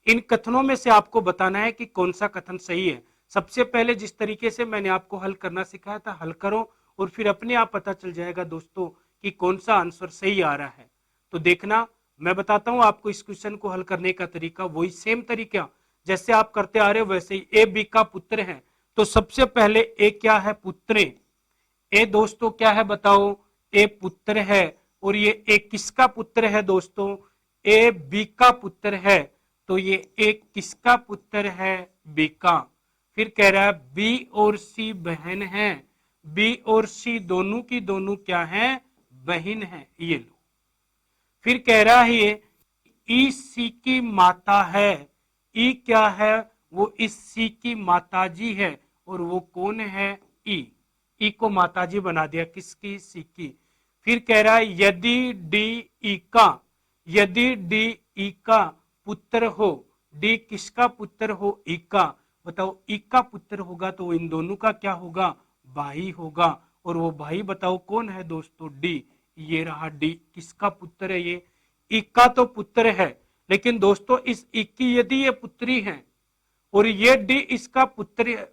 इन कथनों में से आपको बताना है कि कौन सा कथन सही है। सबसे पहले जिस तरीके से मैंने आपको हल करना सिखाया था, हल करो और फिर अपने आप पता चल जाएगा दोस्तों कि कौन सा आंसर सही आ रहा है। तो देखना, मैं बताता हूं आपको इस क्वेश्चन को हल करने का तरीका, वही सेम तरीका जैसे आप करते आ रहे हो वैसे ही। ए बी का पुत्र है, तो सबसे पहले ए क्या है? पुत्र। ए दोस्तों क्या है बताओ? ए पुत्र है। और ये ए किसका पुत्र है दोस्तों? ए बी का पुत्र है। तो ये ए किसका पुत्र है? बी का। फिर कह रहा है बी और सी बहन है। बी और सी दोनों की दोनों क्या है? बहन है। ये लो। फिर कह रहा है ये ई सी की माता है। ई क्या है? वो इस सी की माताजी है। और वो कौन है? ई। ई को माताजी बना दिया, किसकी? सी की। फिर कह रहा है यदि डी ई का, यदि डी ई का पुत्र हो, डी किसका पुत्र हो? ई का। बताओ ई का पुत्र होगा तो इन दोनों का क्या होगा? भाई होगा। और वो भाई बताओ कौन है दोस्तों? डी। ये रहा डी। किसका पुत्र है ये? ई का तो पुत्र है, लेकिन दोस्तों इस ई की यदि ये पुत्री है और ये डी इसका पुत्र,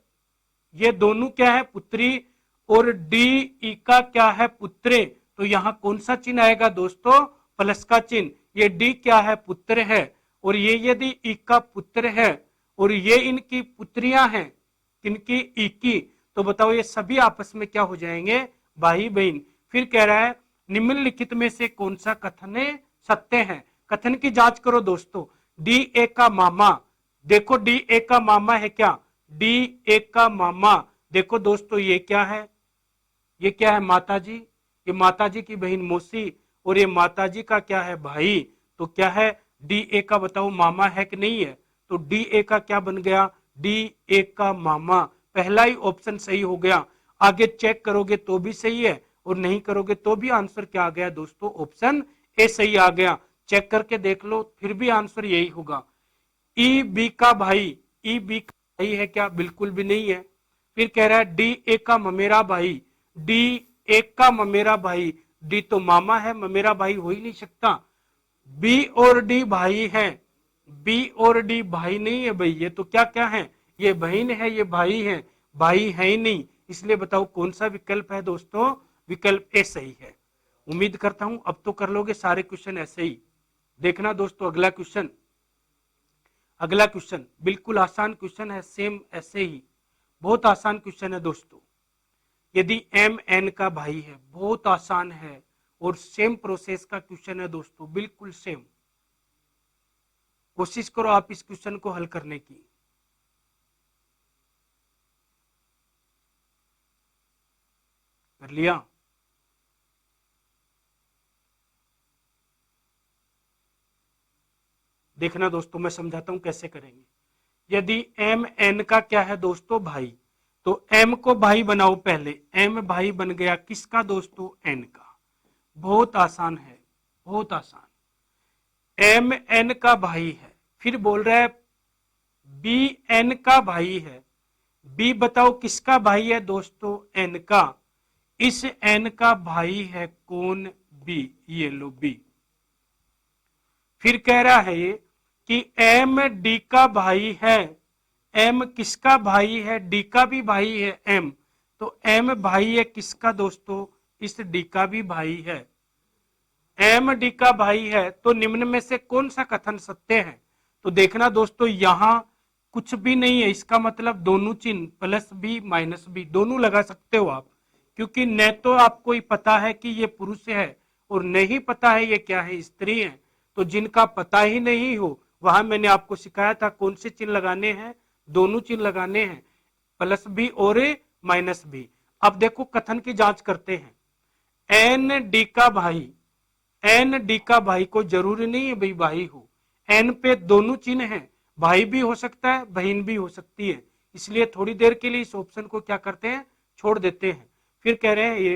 ये दोनों क्या है? पुत्री। और डी ई का क्या है? पुत्र। तो यहां कौन सा चिन्ह आएगा दोस्तों? प्लस का चिन्ह, ये डी क्या है, पुत्र है, और ये यदि ई का पुत्र है और ये इनकी पुत्रियां हैं, किनकी, ई की, तो बताओ ये सभी आपस में क्या हो जाएंगे, भाई बहन। फिर कह रहा है निम्नलिखित में से कौन सा कथन सत्य है। कथन की जांच करो दोस्तों। डी ए का मामा, देखो डी ए का मामा है क्या, डी ए का मामा, देखो दोस्तों ये क्या है, ये क्या है, माता जी, ये माता जी की बहन मौसी, और ये माता जी का क्या है, भाई। तो क्या है, डी ए का बताओ मामा है कि नहीं है, तो डी ए का क्या बन गया, डी ए का मामा, पहला ही ऑप्शन सही हो गया। आगे चेक करोगे तो भी सही है और नहीं करोगे तो भी आंसर क्या आ गया दोस्तों, ऑप्शन ए सही आ गया। चेक करके देख लो फिर भी आंसर यही होगा। ई बी का भाई, ई बी का भाई है क्या, बिल्कुल भी नहीं है। फिर कह रहा है डी ए का ममेरा भाई, डी ए का ममेरा भाई, डी तो मामा है, ममेरा भाई हो ही नहीं सकता। बी और डी भाई है, बी और डी भाई नहीं है भाई, ये तो क्या क्या है, ये बहन है, ये भाई है, भाई है ही नहीं। इसलिए बताओ कौन सा विकल्प है दोस्तों, विकल्प ए सही है। उम्मीद करता हूं अब तो कर लोगे सारे क्वेश्चन ऐसे ही। देखना दोस्तों अगला क्वेश्चन, अगला क्वेश्चन बिल्कुल आसान क्वेश्चन है, सेम ऐसे ही, बहुत आसान क्वेश्चन है दोस्तों। यदि एम एन का भाई है, बहुत आसान है और सेम प्रोसेस का क्वेश्चन है दोस्तों, बिल्कुल सेम। कोशिश करो आप इस क्वेश्चन को हल करने की। कर लिया, देखना दोस्तों मैं समझाता हूं कैसे करेंगे। यदि एम एन का क्या है दोस्तों, भाई, तो एम को भाई बनाओ पहले, एम भाई बन गया किसका दोस्तों, एन का। बहुत आसान है, बहुत आसान। एम एन का भाई है, फिर बोल रहा है बी एन का भाई है, बी बताओ किसका भाई है दोस्तों, एन का। इस एन का भाई है कौन, बी, ये लो बी। फिर कह रहा है ये कि एम डी का भाई है, एम किसका भाई है, डी का भी भाई है एम, तो एम भाई है किसका दोस्तों, इस डी का भी भाई है। एम डी का भाई है तो निम्न में से कौन सा कथन सत्य है। तो देखना दोस्तों यहां कुछ भी नहीं है, इसका मतलब दोनों चिन्ह प्लस बी माइनस बी दोनों लगा सकते हो आप, क्योंकि न तो आपको ही पता है कि ये पुरुष है और नहीं पता है ये क्या है, स्त्री है। तो जिनका पता ही नहीं हो वहां मैंने आपको सिखाया था कौन से चिन्ह लगाने हैं, दोनों चिन्ह लगाने हैं, प्लस बी और माइनस बी। अब देखो कथन की जांच करते हैं। एन डी का भाई, एन डी का भाई को जरूरी नहीं है भाई भाई हो, एन पे दोनों चिन्ह हैं, भाई भी हो सकता है बहन भी हो सकती है, इसलिए थोड़ी देर के लिए इस ऑप्शन को क्या करते हैं, छोड़ देते हैं। फिर कह रहे हैं ये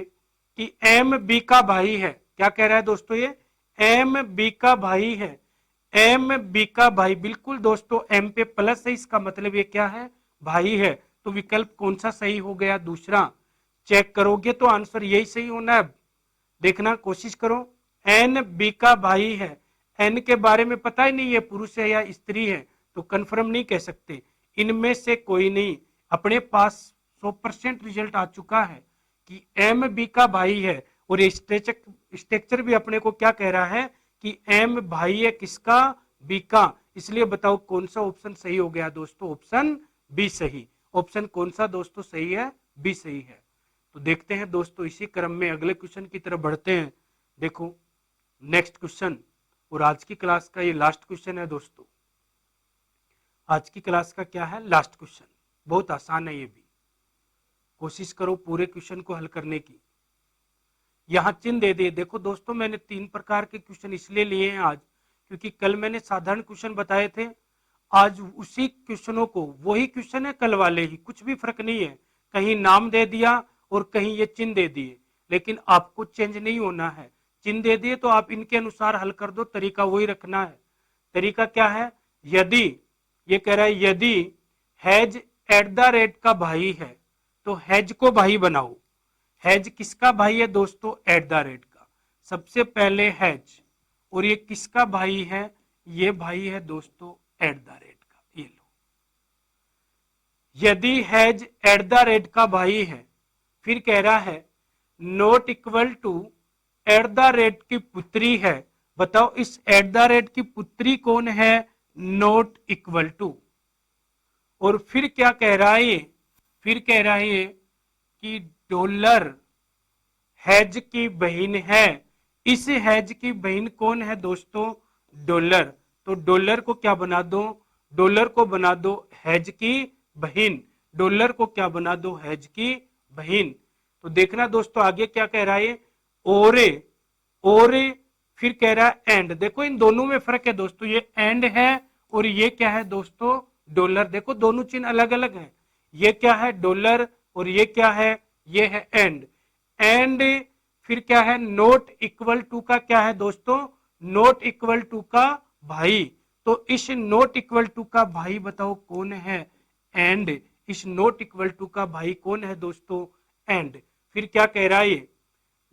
कि एम बी का भाई है, क्या कह रहा है दोस्तों, ये एम बी का भाई है, एम बी का भाई, बिल्कुल दोस्तों एम पे प्लस है, इसका मतलब ये क्या है, भाई है। तो विकल्प कौन सा सही हो गया, दूसरा। चेक करोगे तो आंसर यही सही होना है। देखना कोशिश करो, एन बी का भाई है, एन के बारे में पता ही नहीं है पुरुष है या स्त्री है, तो कंफर्म नहीं कह सकते। इनमें से कोई नहीं, अपने पास 100% रिजल्ट आ चुका है कि एम बी का भाई है, और ये स्ट्रक्चर भी अपने को क्या कह रहा है कि एम भाई है किसका, बी का। इसलिए बताओ कौन सा ऑप्शन सही हो गया दोस्तों, ऑप्शन बी सही। ऑप्शन कौन सा दोस्तों सही है, बी सही है। तो देखते हैं दोस्तों इसी क्रम में अगले क्वेश्चन की तरफ बढ़ते हैं। देखो नेक्स्ट क्वेश्चन, और आज की क्लास का ये लास्ट क्वेश्चन है दोस्तों। आज की क्लास का क्या है, लास्ट क्वेश्चन, बहुत आसान है ये भी, कोशिश करो पूरे क्वेश्चन को हल करने की। यहां चिन्ह दे दिए, देखो दोस्तों मैंने 3 प्रकार के क्वेश्चन इसलिए लिए हैं आज, क्योंकि कल मैंने साधारण क्वेश्चन बताए थे, आज उसी क्वेश्चनों को, वही क्वेश्चन है कल वाले ही, कुछ भी फर्क नहीं है, कहीं नाम दे दिया और कहीं ये चिन्ह दे दिए, लेकिन आपको चेंज नहीं होना है। चिन्ह दे दिए तो आप इनके अनुसार हल कर दो, तरीका वही रखना है। तरीका क्या है, यदि ये कह रहा है यदि हैज एट द रेट का भाई है तो हैज को भाई बनाओ। हैज किसका भाई है दोस्तों, एट द रेट का। सबसे पहले हैज, और ये किसका भाई है, ये भाई है दोस्तों एट द रेट का, ये लो। यदि हैज एट द रेट का भाई है, फिर कह रहा है not equal to at the rate की पुत्री है, बताओ इस एट द रेट की पुत्री कौन है, नॉट इक्वल टू। और फिर क्या कह रहा है ये, फिर कह रहा है ये कि डॉलर हैज की बहन है। इस हैज की बहन कौन है दोस्तों, डॉलर। तो डॉलर को क्या बना दो, डॉलर को बना दो हैज की बहन। डॉलर को क्या बना दो, हैज की बहन। तो देखना दोस्तों आगे क्या कह रहा है, और फिर कह रहा है एंड। देखो इन दोनों में फर्क है दोस्तों, ये एंड है और ये क्या है दोस्तों, डॉलर। देखो दोनों चिन्ह अलग अलग है, ये क्या है डॉलर और ये क्या है, ये है एंड। एंड फिर क्या है, नॉट इक्वल टू का क्या है दोस्तों, नॉट इक्वल टू का भाई। तो इस नॉट इक्वल टू का भाई बताओ कौन है, एंड। इस नॉट इक्वल टू का भाई कौन है दोस्तों, एंड। फिर क्या कह रहा है ये,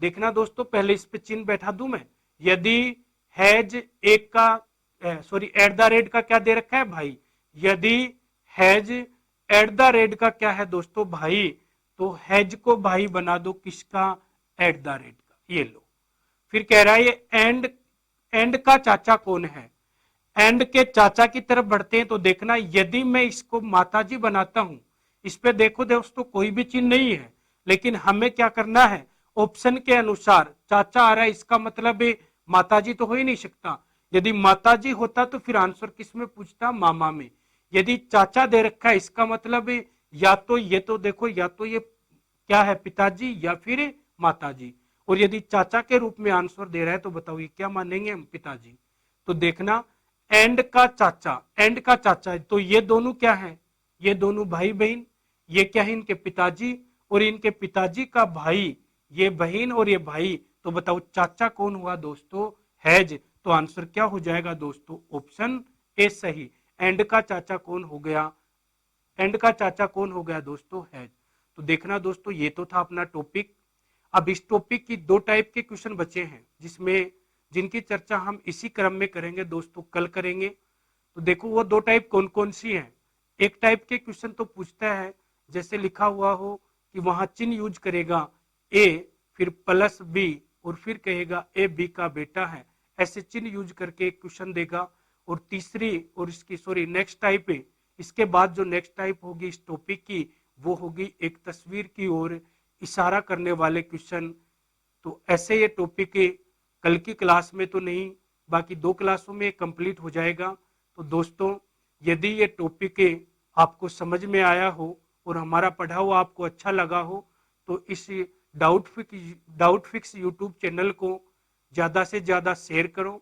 देखना दोस्तों पहले इस पे चिन्ह बैठा दूं मैं। यदि हैज एक का सॉरी एट द रेट का क्या दे रखा है, भाई। यदि हैज एट द रेट का क्या है दोस्तों, भाई, तो हैज को भाई बना दो किसका, एट द रेट का। ये लो। फिर कह रहा है ये एंड, एंड का चाचा कौन है। एंड के चाचा की तरफ बढ़ते हैं तो देखना यदि मैं इसको माताजी बनाता हूं, इस पे देखो दोस्तों कोई भी चिन्ह नहीं है, लेकिन हमें क्या करना है, ऑप्शन के अनुसार चाचा आ रहा है, इसका मतलब माताजी तो हो ही नहीं सकता। यदि माताजी होता तो फिर आंसर किस में पूछता, मामा में। यदि चाचा दे रखा है इसका मतलब या तो ये, तो देखो या तो ये क्या है पिताजी या फिर माताजी। और यदि चाचा के रूप में आंसर दे रहा है तो बताओ ये क्या मानेंगे हम, पिताजी। तो देखना एंड का चाचा, एंड का चाचा है तो ये दोनों क्या है, ये दोनों भाई बहन। ये क्या है, इनके पिताजी, और इनके पिताजी का भाई, ये बहन और ये भाई। तो बताओ चाचा कौन हुआ दोस्तों, हैज। तो आंसर क्या हो जाएगा दोस्तों, ऑप्शन ए सही। एंड का चाचा कौन हो गया, एंड का चाचा कौन हो गया दोस्तों, हैज। तो देखना दोस्तों ये तो था अपना टॉपिक। अब इस टॉपिक की दो टाइप के क्वेश्चन बचे हैं, जिसमें जिनकी चर्चा हम इसी क्रम में करेंगे दोस्तों, कल करेंगे। तो देखो वो दो टाइप कौन कौन सी हैं। एक टाइप के क्वेश्चन तो पूछता है जैसे लिखा हुआ हो कि वहां चिन्ह यूज करेगा ए फिर प्लस बी और फिर कहेगा ए बी का बेटा है, ऐसे चिन्ह यूज करके एक क्वेश्चन देगा। और तीसरी और इसकी सॉरी नेक्स्ट टाइप है, इसके बाद जो नेक्स्ट टाइप होगी इस टॉपिक की वो होगी एक तस्वीर की ओर इशारा करने वाले क्वेश्चन। तो ऐसे ये टॉपिक कल की क्लास में तो नहीं, बाकी दो क्लासों में कंप्लीट हो जाएगा। तो दोस्तों यदि ये टॉपिक आपको समझ में आया हो और हमारा पढ़ा हुआ आपको अच्छा लगा हो तो इस डाउट फिक्स यूट्यूब चैनल को ज़्यादा से ज़्यादा शेयर करो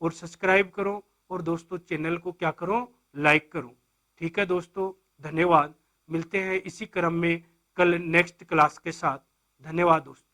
और सब्सक्राइब करो, और दोस्तों चैनल को क्या करो, लाइक करो। ठीक है दोस्तों, धन्यवाद। मिलते हैं इसी क्रम में कल नेक्स्ट क्लास के साथ। धन्यवाद दोस्तों।